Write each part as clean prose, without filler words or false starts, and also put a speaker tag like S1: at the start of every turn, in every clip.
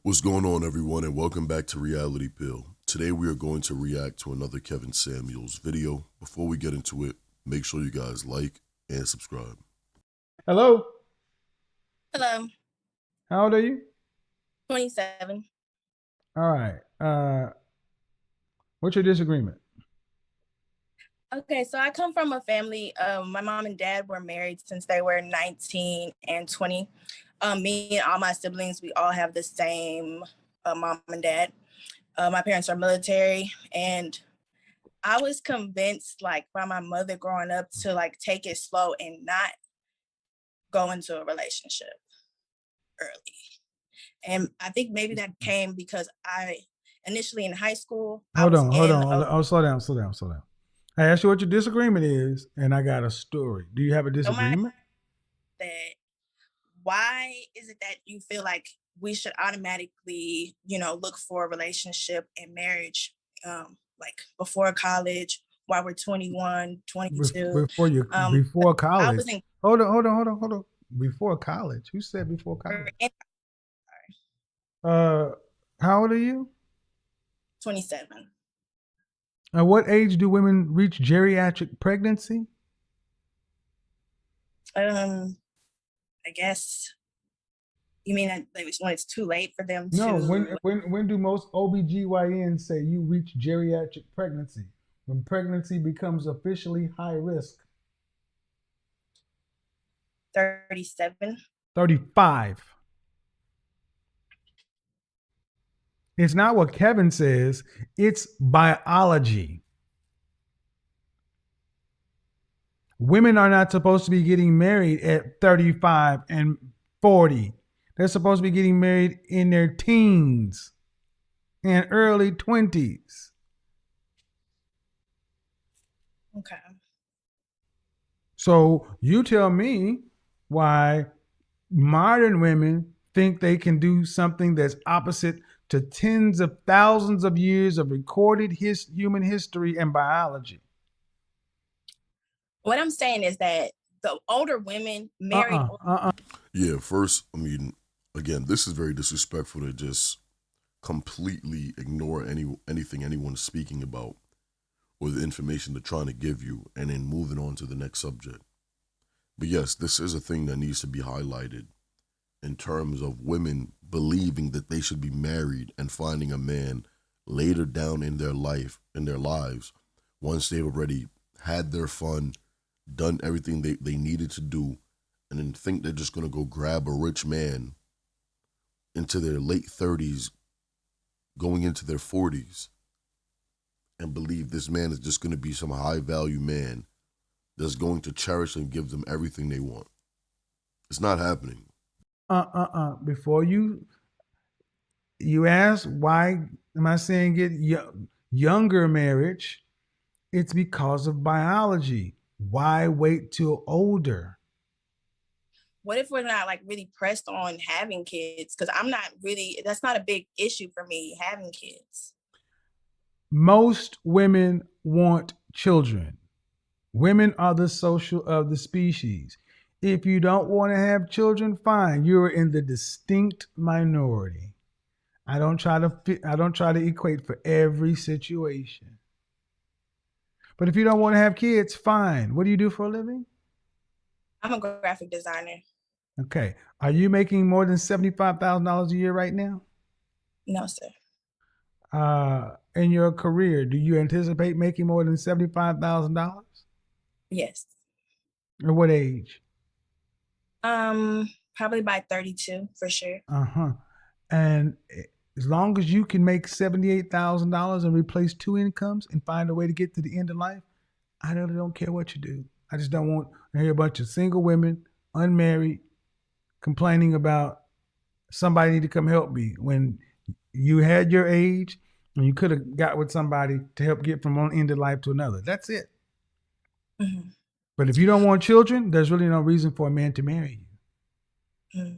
S1: What's going on, everyone, and welcome back to Reality Pill. Today we are going to react to another Kevin Samuels video. Before we get into it, make sure you guys like and subscribe.
S2: Hello.
S3: Hello.
S2: How old are you?
S3: 27.
S2: All right. What's your disagreement?
S3: Okay, so I come from a family. My mom and dad were married since they were 19 and 20. Me and all my siblings, we all have the same mom and dad. My parents are military, and I was convinced, like, by my mother growing up to, like, take it slow and not go into a relationship early. And I think maybe that came because I initially in high school,
S2: Hold on. Oh, slow down. I asked you what your disagreement is, and I got a story. Do you have a disagreement?
S3: That why is it that you feel like we should automatically, look for a relationship and marriage, like before college, while we're 21, 22?
S2: Before college.
S3: I was in.
S2: Hold on. Before college. Who said before college? How old are you?
S3: 27.
S2: At what age do women reach geriatric pregnancy?
S3: I guess you mean that when it's too late for them to.
S2: No, when do most OBGYNs say you reach geriatric pregnancy? When pregnancy becomes officially high risk.
S3: 37.
S2: 35. It's not what Kevin says, it's biology. Women are not supposed to be getting married at 35 and 40. They're supposed to be getting married in their teens and early 20s.
S3: Okay.
S2: So you tell me why modern women think they can do something that's opposite to tens of thousands of years of recorded human history and biology.
S3: What I'm saying is that the older women married.
S1: Yeah, first, again, this is very disrespectful to just completely ignore anything anyone's speaking about or the information they're trying to give you and then moving on to the next subject. But yes, this is a thing that needs to be highlighted in terms of women believing that they should be married and finding a man later down in their lives, once they've already had their fun, done everything they needed to do, and then think they're just going to go grab a rich man into their late 30s, going into their 40s, and believe this man is just going to be some high value man that's going to cherish and give them everything they want. It's not happening.
S2: Before you ask why am I saying get younger marriage, it's because of biology. Why wait till older?
S3: What if we're not like really pressed on having kids? Because that's not a big issue for me, having kids.
S2: Most women want children. Women are the social of the species. If you don't want to have children, fine. You're in the distinct minority. I don't try to equate for every situation. But if you don't want to have kids, fine. What do you do for a living?
S3: I'm a graphic designer.
S2: Okay. Are you making more than $75,000 a year right now?
S3: No, sir.
S2: In your career, do you anticipate making more than $75,000?
S3: Yes.
S2: At what age?
S3: Probably by 32 for sure.
S2: And as long as you can make $78,000 and replace two incomes and find a way to get to the end of life, I really don't care what you do. I just don't want to hear a bunch of single women, unmarried, complaining about somebody need to come help me when you had your age and you could have got with somebody to help get from one end of life to another. That's it.
S3: Mm-hmm.
S2: But if you don't want children, there's really no reason for a man to marry you.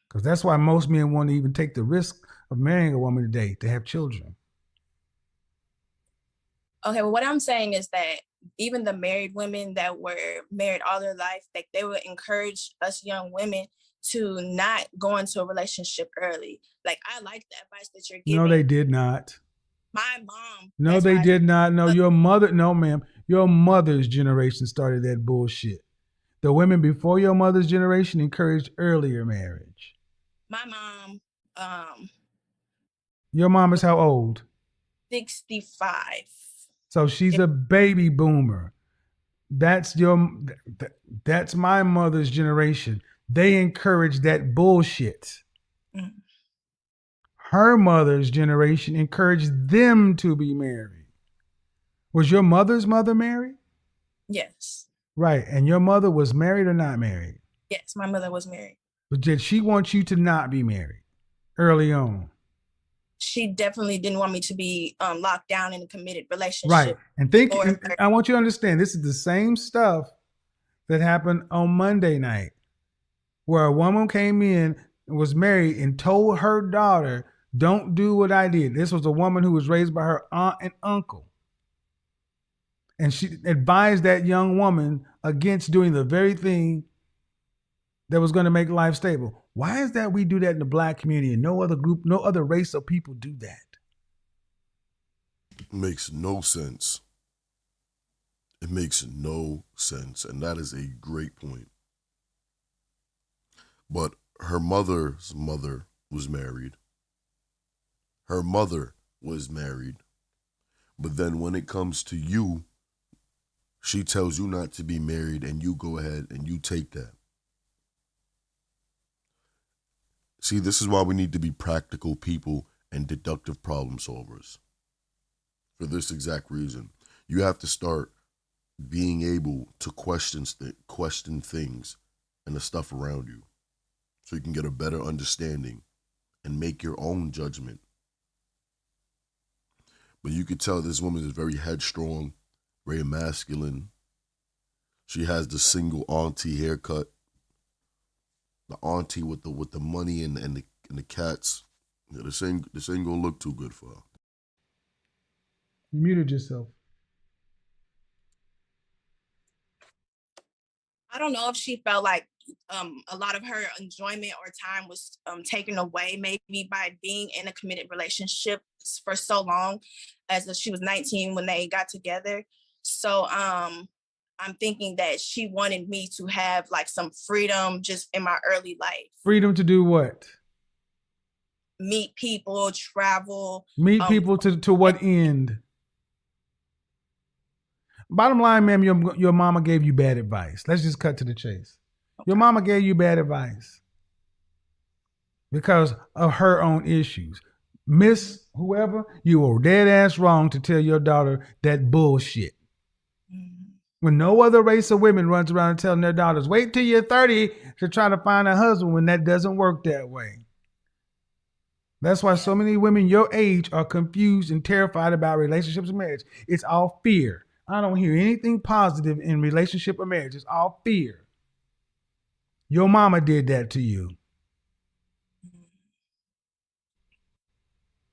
S2: Because that's why most men won't even take the risk of marrying a woman today, to have children.
S3: Okay, well, what I'm saying is that even the married women that were married all their life, like they would encourage us young women to not go into a relationship early. Like, I like the advice that you're giving.
S2: No, they did not.
S3: My mom.
S2: No, they did not. No, your mother. No, ma'am. Your mother's generation started that bullshit. The women before your mother's generation encouraged earlier marriage.
S3: My mom.
S2: Your mom is how old?
S3: 65.
S2: So she's a baby boomer. That's my mother's generation. They encouraged that bullshit. Mm. Her mother's generation encouraged them to be married. Was your mother's mother married?
S3: Yes.
S2: Right. And your mother was married or not married?
S3: Yes, my mother was married.
S2: But did she want you to not be married early on?
S3: She definitely didn't want me to be locked down in a committed relationship.
S2: Right. And I want you to understand, this is the same stuff that happened on Monday night, where a woman came in and was married and told her daughter, don't do what I did. This was a woman who was raised by her aunt and uncle. And she advised that young woman against doing the very thing that was going to make life stable. Why is that we do that in the Black community and no other group, no other race of people do that?
S1: It makes no sense. It makes no sense. And that is a great point. But her mother's mother was married. Her mother was married. But then when it comes to you, she tells you not to be married and you go ahead and you take that. See, this is why we need to be practical people and deductive problem solvers. For this exact reason, you have to start being able to question things and the stuff around you so you can get a better understanding and make your own judgment. But you could tell this woman is very headstrong, very masculine. She has the single auntie haircut, the auntie with the money and the cats. Yeah, this ain't gonna look too good for her.
S2: You muted yourself.
S3: I don't know if she felt like a lot of her enjoyment or time was taken away, maybe by being in a committed relationship for so long, as she was 19 when they got together. So I'm thinking that she wanted me to have like some freedom just in my early life.
S2: Freedom to do what?
S3: Meet people, travel.
S2: Meet people to what end? Bottom line, ma'am, your mama gave you bad advice. Let's just cut to the chase. Okay. Your mama gave you bad advice because of her own issues. Miss whoever, you were dead ass wrong to tell your daughter that bullshit. Mm-hmm. When no other race of women runs around telling their daughters, wait till you're 30 to try to find a husband, when that doesn't work that way. That's why so many women your age are confused and terrified about relationships and marriage. It's all fear. I don't hear anything positive in relationship or marriage. It's all fear. Your mama did that to you.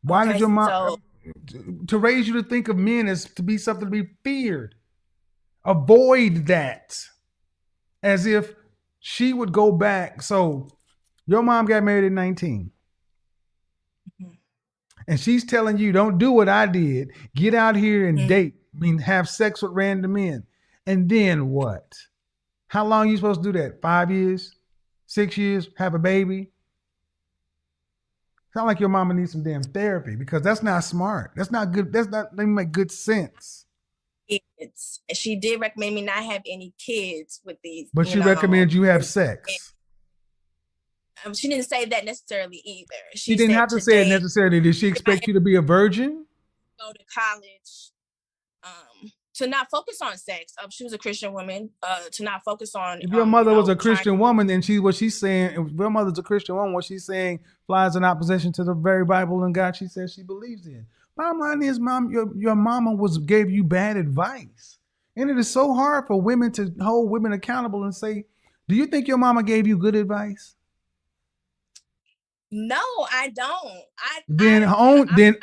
S2: Why did your mom to raise you to think of men as to be something to be feared? Avoid that. As if she would go back. So your mom got married at 19. Mm-hmm. And she's telling you, don't do what I did. Get out here and date. I mean, have sex with random men. And then what? How long are you supposed to do that? 5 years? 6 years? Have a baby? Sound like your mama needs some damn therapy, because that's not smart. That's not good. That doesn't make good sense.
S3: She did recommend me not have any kids with these.
S2: But she recommends you have sex.
S3: She didn't say that necessarily either.
S2: She didn't have to say it necessarily. Did she expect you to be a virgin?
S3: Go to college. To not focus on sex. She was a Christian woman. To not focus on.
S2: If your mother was a Christian woman, then what she's saying, if your mother's a Christian woman, what she's saying flies in opposition to the very Bible and God she says she believes in. Bottom line is, mom, your mama gave you bad advice. And it is so hard for women to hold women accountable and say, do you think your mama gave you good advice?
S3: No, I don't.
S2: Then own it.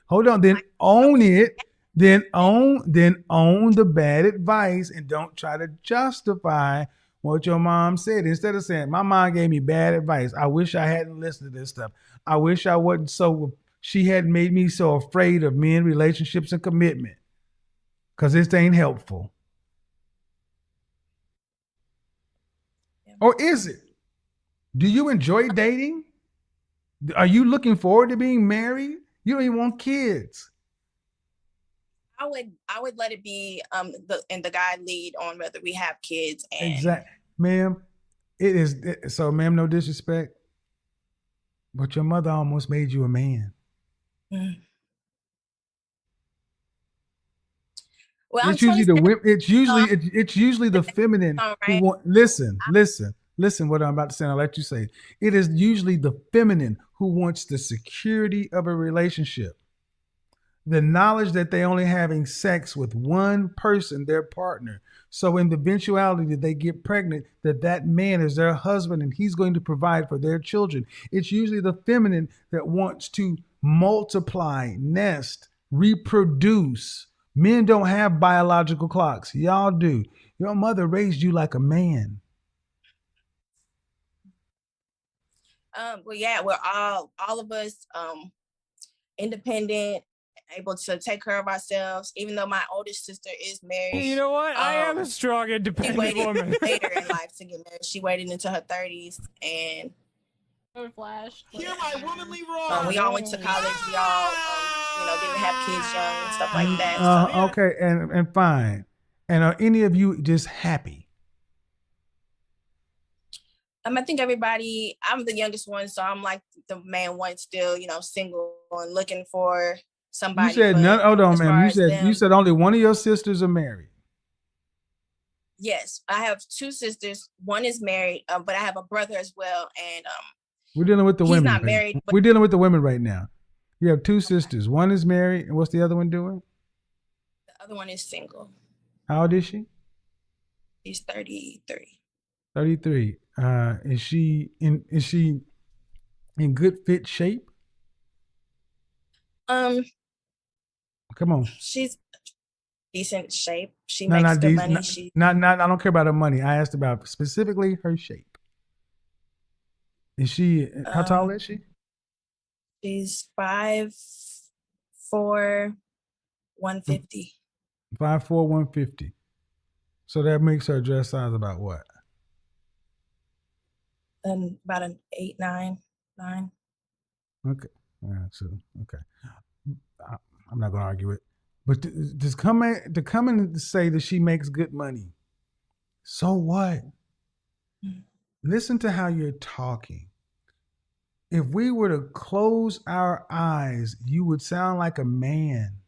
S2: Hold on. Then own it. Then own the bad advice, and don't try to justify what your mom said. Instead of saying, my mom gave me bad advice. I wish I hadn't listened to this stuff. I wish I wasn't she hadn't made me so afraid of men, relationships, and commitment. Because this ain't helpful. Yeah. Or is it? Do you enjoy dating? Are you looking forward to being married? You don't even want kids.
S3: I would let it be the guy lead on whether we have kids. And
S2: exactly, ma'am. It is so, ma'am. No disrespect, but your mother almost made you a man. Mm. Well, it's usually it's usually the feminine who want. Listen. What I'm about to say. I'll let you say it. It is usually the feminine who wants the security of a relationship. The knowledge that they only having sex with one person, their partner. So in the eventuality that they get pregnant, that man is their husband and he's going to provide for their children. It's usually the feminine that wants to multiply, nest, reproduce. Men don't have biological clocks. Y'all do. Your mother raised you like a man.
S3: Well, yeah, we're all of us independent, able to take care of ourselves, even though my oldest sister is married.
S4: You know what? I am a strong, independent woman.
S3: Later in life to get married. She waited into her 30s and
S5: Flash.
S6: Hear my womanly roar.
S3: We all went to college. We all, didn't have kids young and stuff like that.
S2: So. Okay, and fine. And are any of you just happy?
S3: I think everybody. I'm the youngest one, so I'm like the main one, still, single and looking for somebody.
S2: You said none. Hold on, ma'am. You said only one of your sisters are married.
S3: Yes, I have two sisters. One is married, but I have a brother as well, and
S2: we're dealing with the women.
S3: He's not married.
S2: We're dealing with the women right now. You have two sisters. One is married, and what's the other one doing?
S3: The other one is single.
S2: How old is she?
S3: She's 33.
S2: 33. Is she in good fit shape?
S3: Come
S2: on.
S3: She's decent shape. She makes good money.
S2: I don't care about her money. I asked about specifically her shape. Is she? How tall is she?
S3: She's 5'4", 150.
S2: 5'4", 150. So that makes her dress size about what?
S3: About an 8, 9.
S2: Okay. So okay. I'm not gonna argue it, but to come in and say that she makes good money. So what? Listen to how you're talking. If we were to close our eyes, you would sound like a man.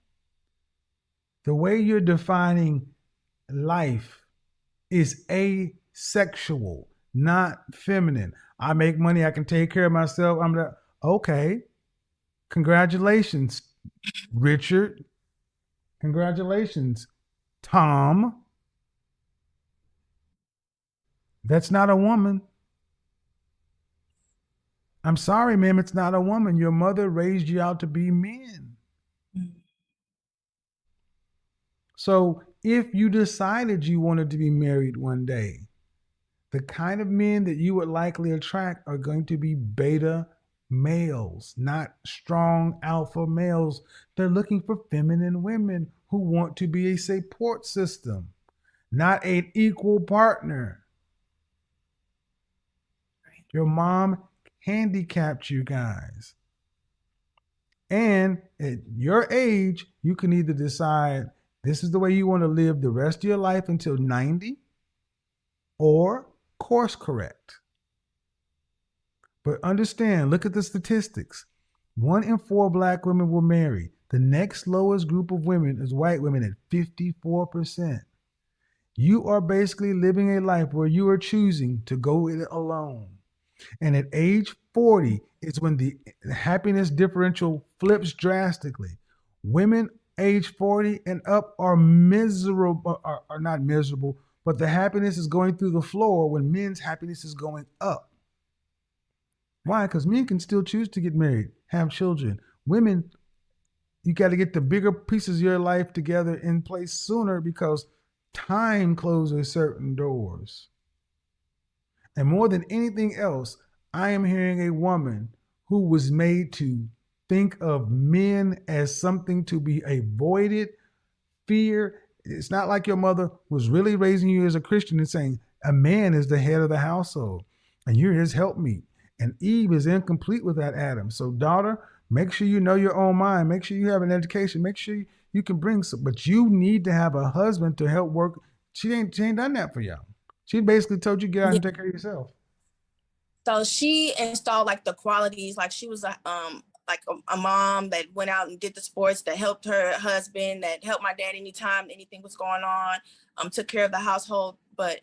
S2: The way you're defining life is asexual, not feminine. I make money, I can take care of myself. Okay. Congratulations, Richard. Congratulations, Tom. That's not a woman. I'm sorry, ma'am, it's not a woman. Your mother raised you out to be men. So if you decided you wanted to be married one day, the kind of men that you would likely attract are going to be beta males, not strong alpha males. They're looking for feminine women who want to be a support system, not an equal partner. Your mom handicapped you guys. And at your age, you can either decide this is the way you want to live the rest of your life until 90 or course correct. But understand, look at the statistics. 1 in 4 Black women were married. The next lowest group of women is white women at 54%. You are basically living a life where you are choosing to go it alone. And at age 40 is when the happiness differential flips drastically. Women age 40 and up are miserable, are not miserable, but the happiness is going through the floor when men's happiness is going up. Why? Because men can still choose to get married, have children. Women, you got to get the bigger pieces of your life together in place sooner because time closes certain doors. And more than anything else, I am hearing a woman who was made to think of men as something to be avoided, fear. It's not like your mother was really raising you as a Christian and saying, a man is the head of the household and you're his helpmeet. And Eve is incomplete without Adam. So, daughter, make sure you know your own mind. Make sure you have an education. Make sure you can bring some, but you need to have a husband to help work. She ain't done that for y'all. She basically told you get out and take care of yourself.
S3: So she installed like the qualities, like she was a mom that went out and did the sports, that helped her husband, that helped my dad anytime anything was going on, took care of the household. But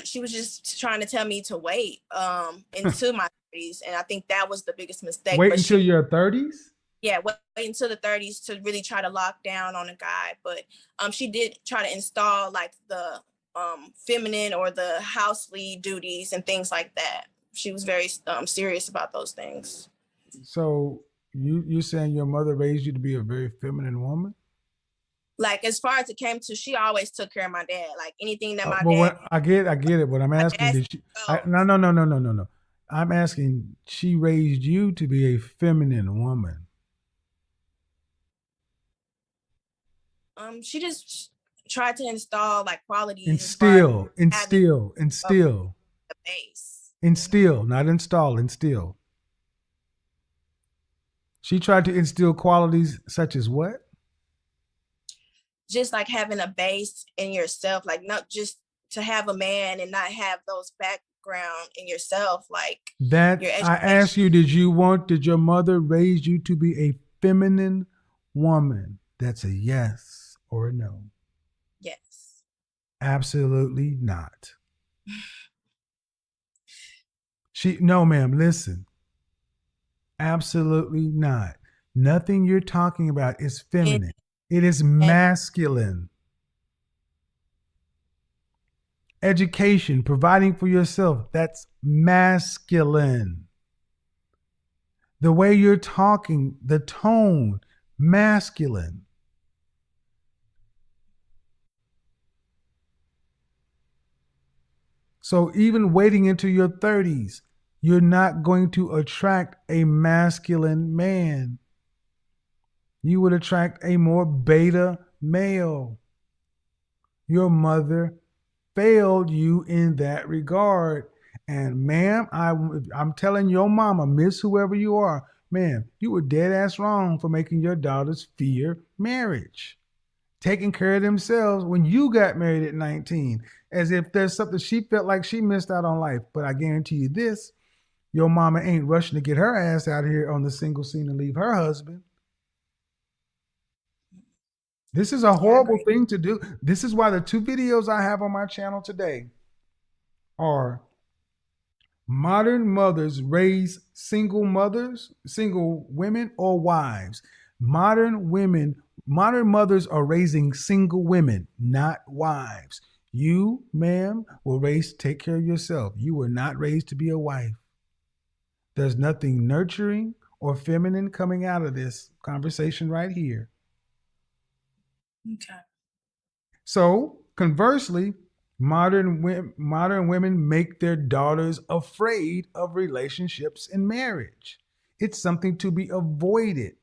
S3: she was just trying to tell me to wait into my 30s, and I think that was the biggest mistake.
S2: Wait until your 30s?
S3: Yeah, wait until the 30s to really try to lock down on a guy. But she did try to install like the feminine or the housely duties and things like that. She was very serious about those things.
S2: So you're saying your mother raised you to be a very feminine woman?
S3: Like, as far as it came to, she always took care of my dad. Like anything that my
S2: dad.
S3: Dad.
S2: I get it. But I'm asking, did she? No. I'm asking, she raised you to be a feminine woman.
S3: She just tried to install like qualities.
S2: Instill.
S3: The base.
S2: Instill, not install, instill. She tried to instill qualities such as what?
S3: Just like having a base in yourself, like not just to have a man and not have those background in yourself, like
S2: that. I asked you, did your mother raise you to be a feminine woman? That's a yes or a no.
S3: Yes.
S2: Absolutely not. No, ma'am, listen. Absolutely not. Nothing you're talking about is feminine. It is masculine. Education, providing for yourself, that's masculine. The way you're talking, the tone, masculine. So even waiting into your 30s, you're not going to attract a masculine man. You would attract a more beta male. Your mother failed you in that regard. And ma'am, I'm telling your mama, miss whoever you are, ma'am, you were dead ass wrong for making your daughters fear marriage. Taking care of themselves when you got married at 19, as if there's something she felt like she missed out on life. But I guarantee you this, your mama ain't rushing to get her ass out here on the single scene and leave her husband. This is a horrible thing to do. This is why the 2 videos I have on my channel today are modern mothers raise single women or wives. Modern mothers are raising single women, not wives. You, ma'am, were raised to take care of yourself. You were not raised to be a wife. There's nothing nurturing or feminine coming out of this conversation right here.
S3: Okay.
S2: So, conversely, modern women make their daughters afraid of relationships and marriage. It's something to be avoided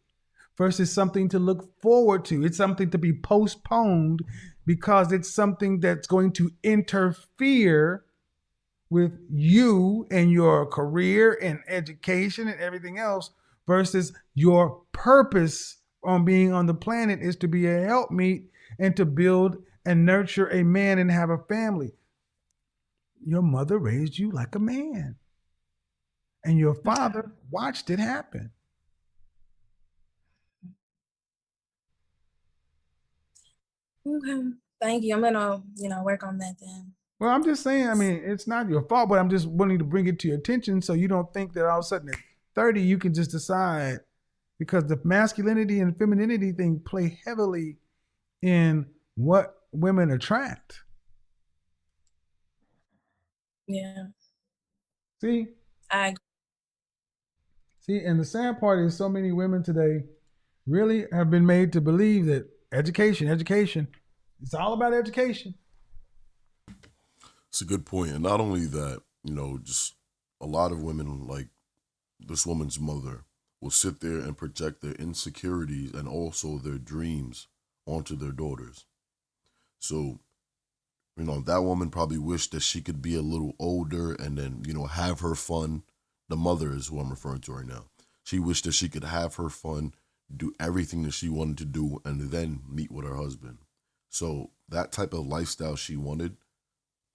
S2: versus something to look forward to. It's something to be postponed because it's something that's going to interfere with you and your career and education and everything else, versus your purpose on being on the planet is to be a helpmeet and to build and nurture a man and have a family. Your mother raised you like a man, and your father watched it happen.
S3: Okay. Thank you. I'm gonna, work on that then.
S2: Well, I'm just saying, I mean, it's not your fault, but I'm just wanting to bring it to your attention so you don't think that all of a sudden at 30 you can just decide, because the masculinity and femininity thing play heavily in what women attract.
S3: Yeah.
S2: See?
S3: I agree.
S2: See, and the sad part is so many women today really have been made to believe that education, it's all about education.
S1: It's a good point. And not only that, You know, just a lot of women, like this woman's mother, will sit there and project their insecurities and also their dreams onto their daughters. So, you know, that woman probably wished that she could be a little older and then, you know, have her fun. The mother is who I'm referring to right now. She wished that she could have her fun, do everything that she wanted to do, and then meet with her husband. So that type of lifestyle she wanted,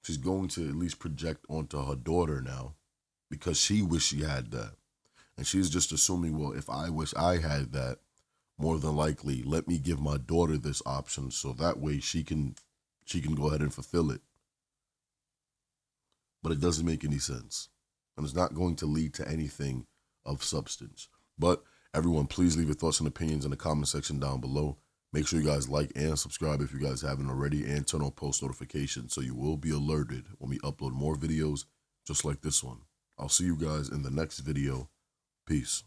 S1: she's going to at least project onto her daughter now because she wished she had that. And she's just assuming, well, if I wish I had that, more than likely, let me give my daughter this option so that way she can go ahead and fulfill it. But it doesn't make any sense. And it's not going to lead to anything of substance. But everyone, please leave your thoughts and opinions in the comment section down below. Make sure you guys like and subscribe if you guys haven't already, and turn on post notifications so you will be alerted when we upload more videos just like this one. I'll see you guys in the next video. Peace.